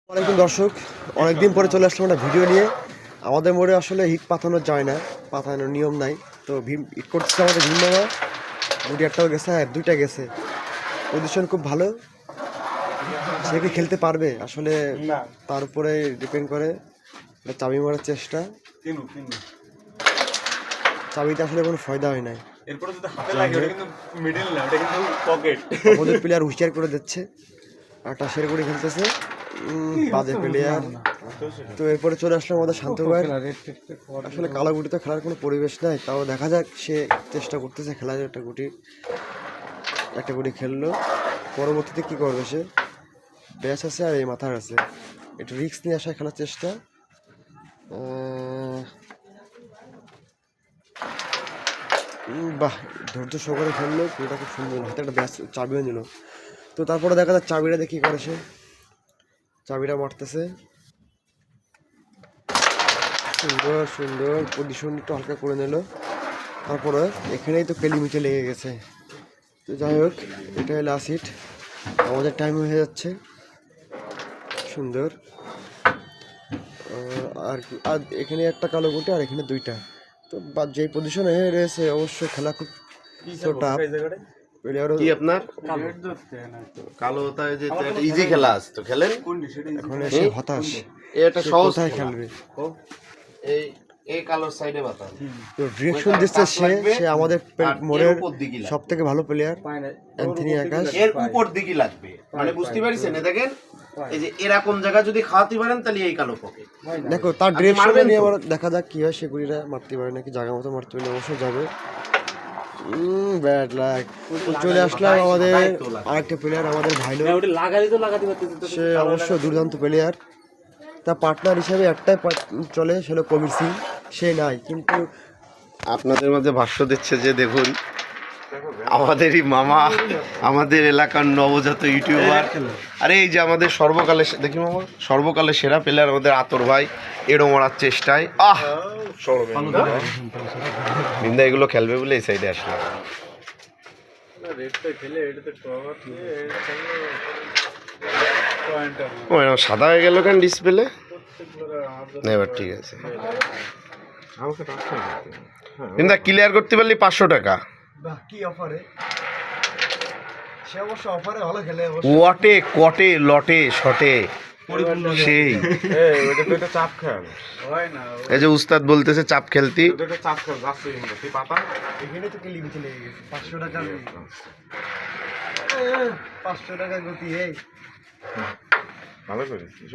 অনেকদিন দর্শক অনেকদিন পরে চলে আসলাম একটা ভিডিও নিয়ে। আমাদের মোড়ে আসলে হিট পাতানো যায় না, পাতানোর নিয়ম নাই। তো হিট করতেছে আমাদের ভীম মামা, গুটি একটাও গেছে, হ্যাঁ দুইটা গেছে। পজিশন খুব ভালো, সে কি খেলতে পারবে আসলে তার উপরে ডিপেন্ড করে। চাবি মারার চেষ্টা, চাবিতে আসলে কোনো ফায়দা হয় নাই। আমাদের প্লেয়ার হুঁশিয়ার করে দিচ্ছে, একটা শেরগুড়ি খেলতেছে, বাজে প্লেয়ার। তো এরপরে চলে আসলাম আমাদের শান্ত ভাই। আসলে কালো গুটি তো খেলার কোনো পরিবেশ নাই, তাও দেখা যাক, সে চেষ্টা করতেছে খেলার। একটা গুটি খেললো, পরবর্তীতে কি করবে সে? ব্যাস আছে আর এই মাথার আছে, একটু রিস্ক নিয়ে আসা খেলার চেষ্টা। বাহ, ধৈর্য সহকারে খেললো, পুরোটা খুব সুন্দর, হাতে একটা ব্যাস চাবিও নিল। তো তারপরে দেখা যাক চাবিটা দেখি করে সে, চাবিটা মারতেছে সুন্দর সুন্দর, পজিশন একটু হালকা করে নিল। তারপরে এখানেই তো কেলিমিচে লেগে গেছে। তো যাই হোক, এটা লাস্ট হিট, আমাদের টাইম হয়ে যাচ্ছে। সুন্দর, আর আর এখানে একটা কালো গুটি আর এখানে দুইটা। তো যেই পজিশনে রয়েছে অবশ্যই খেলা খুব টাফ। কি আপনার কালো যে ইজি খেলা আছে তো খেলেন, এখন এসে হতাশ, এটা সহজ খেলবে। এই এই কালোর সাইডে বাতাস তো ডিরেকশন দিচ্ছে সে আমাদের মোড়ের সব থেকে ভালো প্লেয়ার অ্যান্থনি আকাশ। এর উপর দিকে লাগবে, মানে বুঝতে পারছেন? দেখেন এই যে এরকম জায়গা যদি খাওয়াতে পারেন তাহলে এই কালো পকে। দেখো তার ডিরেকশন নিয়ে আবার দেখা যাক কি হয়, সে গুলিটা মারতে পারে নাকি, জায়গা মতো মারতে পারলে অবশ্যই যাবে। Bad luck. চলে আসলাম আমাদের আরেকটা প্লেয়ার, আমাদের ভাইলো, সে অবশ্য দুর্দান্ত প্লেয়ার। তার পার্টনার হিসাবে একটাই চলে, সে হলো কবির সিং, সে নাই। কিন্তু আপনাদের মাঝে ভাষ্য দিচ্ছে যে দেখুন আমাদেরই মামা, আমাদের এলাকার নবজাত ইউটিউবার, আরে এই যে আমাদের সর্বকালের, দেখি মামা, সর্বকালের সেরা প্লেয়ার আমাদের আতর ভাই, এড়ো মারার চেষ্টায় নিন্দা এগুলো খেলবে বলে এই সাইডে আসলাম। সাদা হয়ে গেল কেন ডিসপ্লে? এবার ঠিক আছে, নিন্দা ক্লিয়ার করতে পারলি 500 টাকা। কি অফারে, সে অবশ্য অফারে ভালো খেলে। ওয়াটে কটে লটে শটে সেই চাপ খেল এই যে উস্তাদ বলতেছে চাপ খেলতি, চাপ খেল যাচ্ছে পাতা এখানে তো কেলি মিচে লেগে গেছে। 500 টাকা গতি, এই ভালো করেছি।